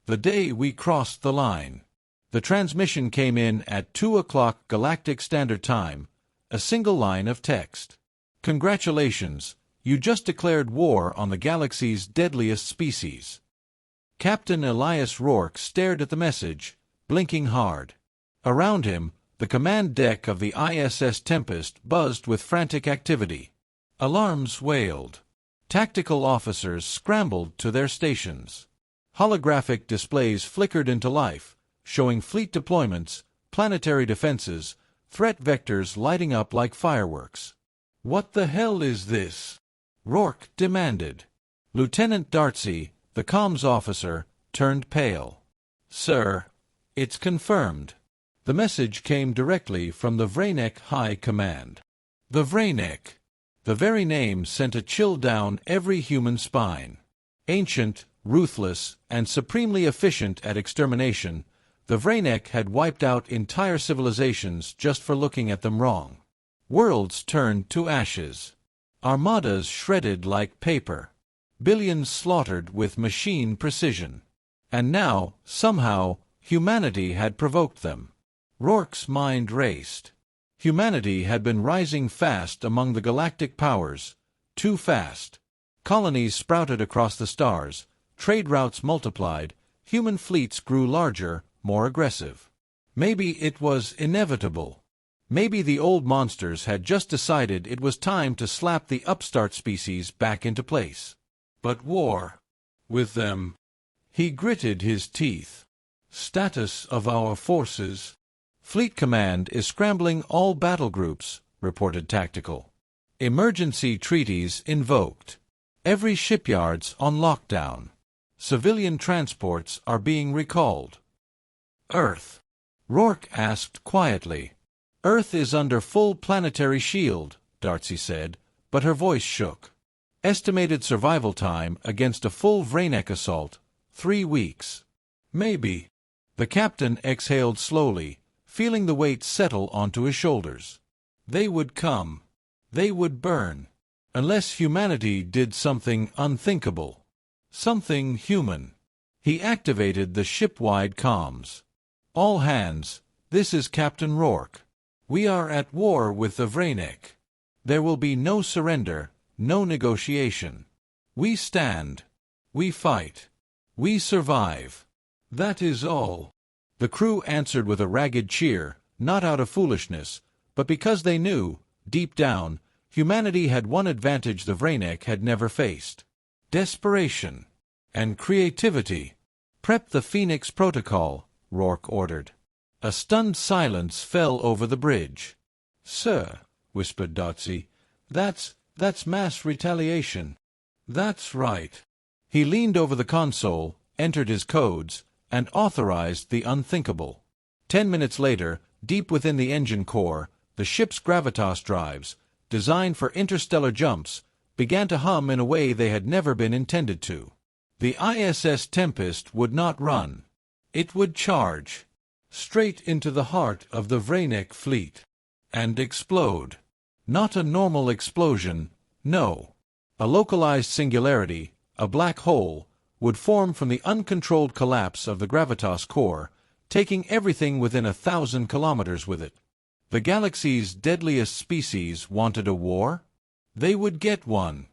The day we crossed the line. The transmission came in at 2 o'clock Galactic Standard Time, a single line of text. Congratulations, you just declared war on the galaxy's deadliest species. Captain Elias Rourke stared at the message, blinking hard. Around him, the command deck of the ISS Tempest buzzed with frantic activity. Alarms wailed. Tactical officers scrambled to their stations. Holographic displays flickered into life, showing fleet deployments, planetary defenses, threat vectors lighting up like fireworks. "What the hell is this?" Rourke demanded. Lieutenant Darcy, the comms officer, turned pale. "Sir, it's confirmed." The message came directly from the Vraynek High Command. The Vraynek. The very name sent a chill down every human spine. Ancient, ruthless, and supremely efficient at extermination, the Vraynek had wiped out entire civilizations just for looking at them wrong. Worlds turned to ashes. Armadas shredded like paper. Billions slaughtered with machine precision. And now, somehow, humanity had provoked them. Rourke's mind raced. Humanity had been rising fast among the galactic powers, too fast. Colonies sprouted across the stars, trade routes multiplied, human fleets grew larger, more aggressive. Maybe it was inevitable. Maybe the old monsters had just decided it was time to slap the upstart species back into place. But war. With them. He gritted his teeth. Status of our forces. Fleet Command is scrambling all battle groups, reported Tactical. Emergency treaties invoked. Every shipyard's on lockdown. Civilian transports are being recalled. Earth. Rourke asked quietly. Earth is under full planetary shield, Darcy said, but her voice shook. Estimated survival time against a full Vraynek assault, 3 weeks. Maybe. The captain exhaled slowly, feeling the weight settle onto his shoulders. They would come. They would burn. Unless humanity did something unthinkable. Something human. He activated the ship-wide comms. All hands, this is Captain Rourke. We are at war with the Vraynek. There will be no surrender, no negotiation. We stand. We fight. We survive. That is all. The crew answered with a ragged cheer, not out of foolishness, but because they knew, deep down, humanity had one advantage the Vraynek had never faced. Desperation. And creativity. Prep the Phoenix Protocol, Rourke ordered. A stunned silence fell over the bridge. Sir, whispered Darcy, that's mass retaliation. That's right. He leaned over the console, entered his codes, and authorized the unthinkable. 10 minutes later, deep within the engine core, the ship's gravitas drives, designed for interstellar jumps, began to hum in a way they had never been intended to. The ISS Tempest would not run. It would charge. Straight into the heart of the Vraynek fleet. And explode. Not a normal explosion, no. A localized singularity, a black hole, would form from the uncontrolled collapse of the gravitas core, taking everything within 1,000 kilometers with it. The galaxy's deadliest species wanted a war? They would get one.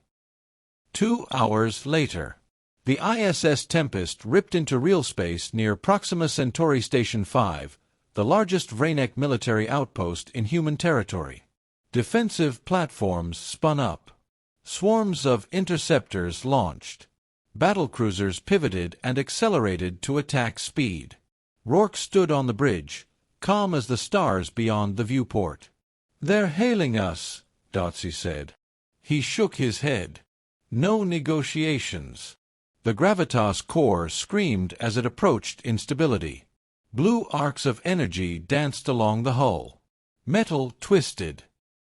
2 hours later. The ISS Tempest ripped into real space near Proxima Centauri Station 5, the largest Vraynek military outpost in human territory. Defensive platforms spun up. Swarms of interceptors launched. Battlecruisers pivoted and accelerated to attack speed. Rourke stood on the bridge, calm as the stars beyond the viewport. They're hailing us, Darcy said. He shook his head. No negotiations. The gravitas core screamed as it approached instability. Blue arcs of energy danced along the hull. Metal twisted.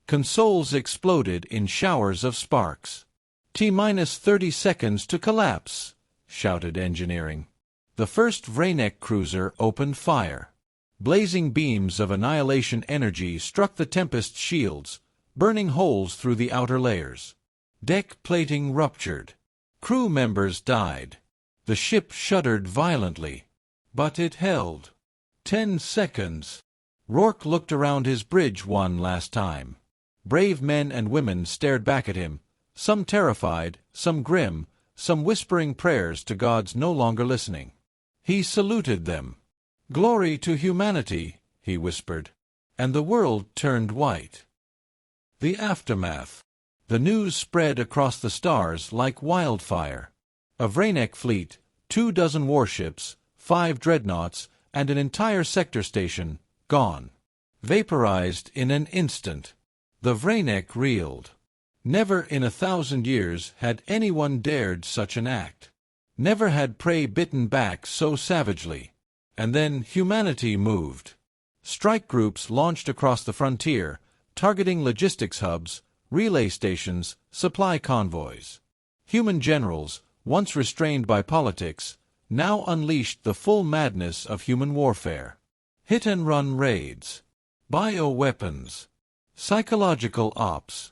Consoles exploded in showers of sparks. T-minus 30 seconds to collapse, shouted engineering. The first Vraynek cruiser opened fire. Blazing beams of annihilation energy struck the Tempest's shields, burning holes through the outer layers. Deck plating ruptured. Crew members died. The ship shuddered violently. But it held. 10 seconds. Rourke looked around his bridge one last time. Brave men and women stared back at him, some terrified, some grim, some whispering prayers to gods no longer listening. He saluted them. "Glory to humanity," he whispered. And the world turned white. The aftermath. The news spread across the stars like wildfire. A Vraynek fleet, 24 warships, 5 dreadnoughts, and an entire sector station, gone. Vaporized in an instant. The Vraynek reeled. Never in 1,000 years had anyone dared such an act. Never had prey bitten back so savagely. And then humanity moved. Strike groups launched across the frontier, targeting logistics hubs, relay stations, supply convoys. Human generals, once restrained by politics, now unleashed the full madness of human warfare. Hit-and-run raids. Bioweapons. Psychological ops.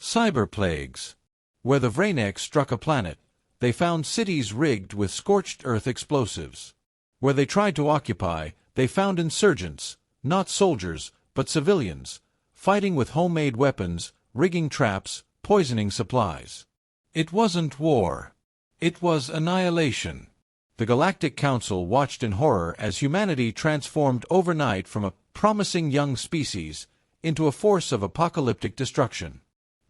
Cyber plagues. Where the Vraynek struck a planet, they found cities rigged with scorched earth explosives. Where they tried to occupy, they found insurgents, not soldiers, but civilians, fighting with homemade weapons, rigging traps, poisoning supplies. It wasn't war. It was annihilation. The Galactic Council watched in horror as humanity transformed overnight from a promising young species into a force of apocalyptic destruction.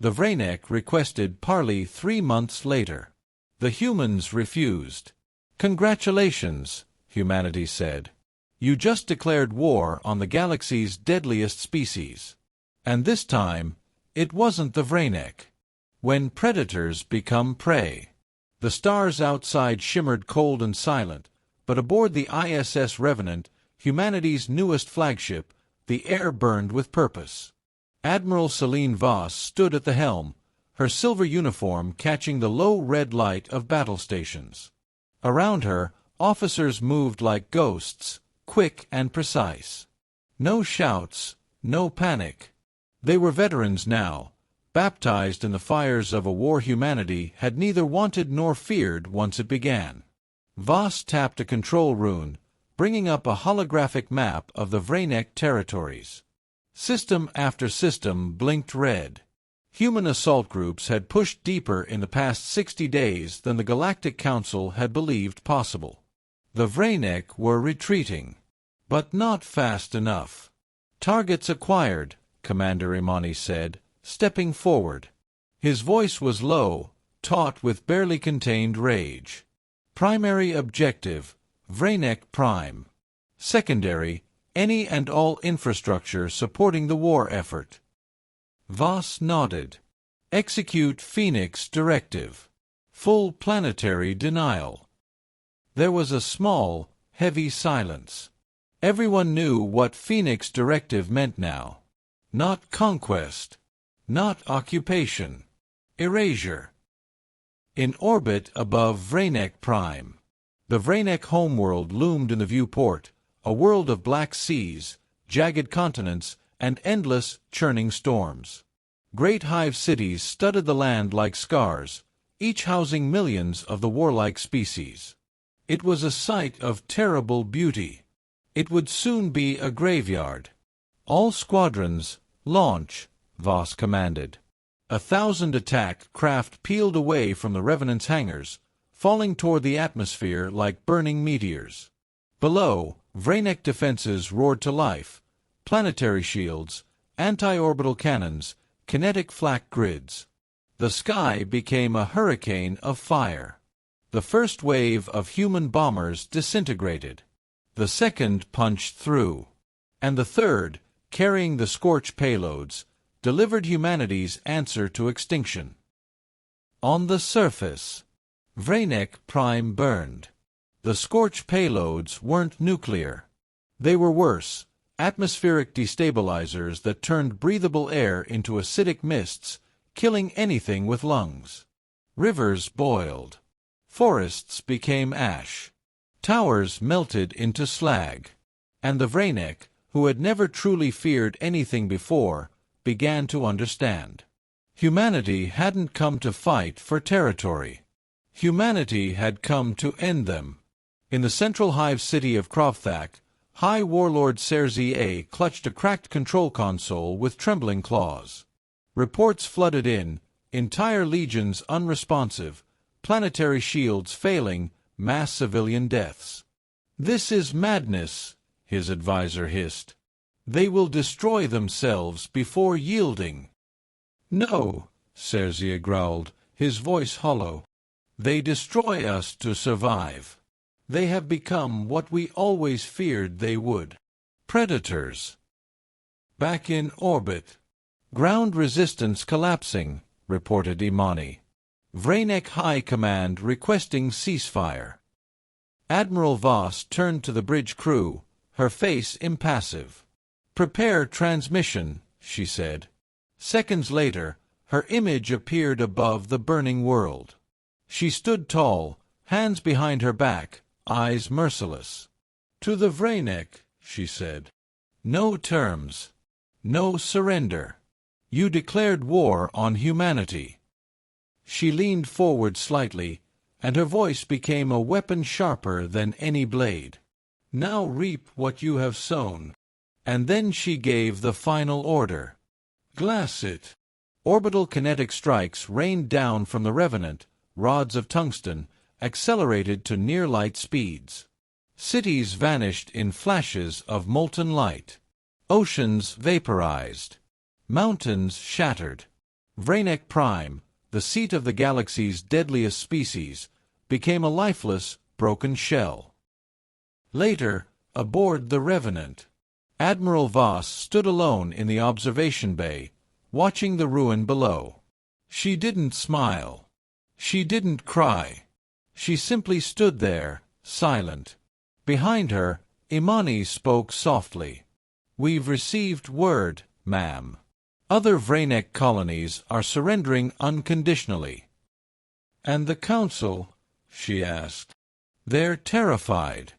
The Vraynek requested parley 3 months later. The humans refused. "Congratulations," humanity said. "You just declared war on the galaxy's deadliest species." And this time, it wasn't the Vraynek. When predators become prey. The stars outside shimmered cold and silent, but aboard the ISS Revenant, humanity's newest flagship, the air burned with purpose. Admiral Celine Voss stood at the helm, her silver uniform catching the low red light of battle stations. Around her, officers moved like ghosts, quick and precise. No shouts, no panic. They were veterans now, baptized in the fires of a war humanity had neither wanted nor feared once it began. Voss tapped a control rune, bringing up a holographic map of the Vraynek territories. System after system blinked red. Human assault groups had pushed deeper in the past 60 days than the Galactic Council had believed possible. The Vraynek were retreating. But not fast enough. "Targets acquired," Commander Imani said, stepping forward. His voice was low, taut with barely contained rage. "Primary objective, Vraynek Prime. Secondary, any and all infrastructure supporting the war effort." Voss nodded. "Execute Phoenix Directive. Full planetary denial." There was a small, heavy silence. Everyone knew what Phoenix Directive meant now. Not conquest. Not occupation. Erasure. In orbit above Vraynek Prime. The Vraynek homeworld loomed in the viewport, a world of black seas, jagged continents, and endless, churning storms. Great hive cities studded the land like scars, each housing millions of the warlike species. It was a sight of terrible beauty. It would soon be a graveyard. "All squadrons, launch," Voss commanded. 1,000 attack craft peeled away from the Revenant's hangars, falling toward the atmosphere like burning meteors. Below, Vraynek defenses roared to life, planetary shields, anti-orbital cannons, kinetic flak grids. The sky became a hurricane of fire. The first wave of human bombers disintegrated. The second punched through. And the third, carrying the Scorch payloads, delivered humanity's answer to extinction. On the surface, Vraynek Prime burned. The Scorch payloads weren't nuclear. They were worse, atmospheric destabilizers that turned breathable air into acidic mists, killing anything with lungs. Rivers boiled. Forests became ash. Towers melted into slag. And the Vraynek, who had never truly feared anything before, began to understand. Humanity hadn't come to fight for territory. Humanity had come to end them. In the central hive city of Krovthak, High Warlord Serzi A clutched a cracked control console with trembling claws. Reports flooded in, entire legions unresponsive, planetary shields failing, mass civilian deaths. "This is madness," his advisor hissed. "They will destroy themselves before yielding." "No," Serzia growled, his voice hollow. "They destroy us to survive. They have become what we always feared they would. Predators." "Back in orbit. Ground resistance collapsing," reported Imani. "Vraynek High Command requesting ceasefire." Admiral Voss turned to the bridge crew, her face impassive. "Prepare transmission," she said. Seconds later, her image appeared above the burning world. She stood tall, hands behind her back, eyes merciless. "To the Vraynek," she said. "No terms. No surrender. You declared war on humanity." She leaned forward slightly, and her voice became a weapon sharper than any blade. "Now reap what you have sown." And then she gave the final order. "Glass it." Orbital kinetic strikes rained down from the Revenant, rods of tungsten, accelerated to near-light speeds. Cities vanished in flashes of molten light. Oceans vaporized. Mountains shattered. Vraynek Prime, the seat of the galaxy's deadliest species, became a lifeless, broken shell. Later, aboard the Revenant, Admiral Voss stood alone in the observation bay, watching the ruin below. She didn't smile. She didn't cry. She simply stood there, silent. Behind her, Imani spoke softly. "We've received word, ma'am. Other Vraynek colonies are surrendering unconditionally." "And the Council?" she asked. "They're terrified.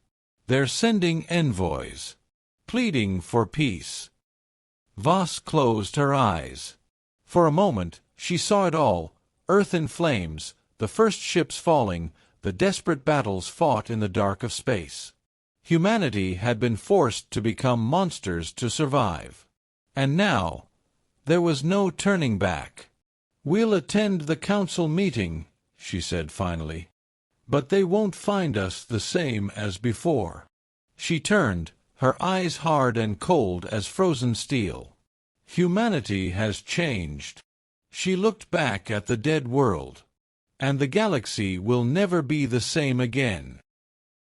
They're sending envoys, pleading for peace." Voss closed her eyes. For a moment, she saw it all: Earth in flames, the first ships falling, the desperate battles fought in the dark of space. Humanity had been forced to become monsters to survive. And now, there was no turning back. "We'll attend the council meeting," she said finally. "But they won't find us the same as before." She turned, her eyes hard and cold as frozen steel. "Humanity has changed." She looked back at the dead world. "And the galaxy will never be the same again."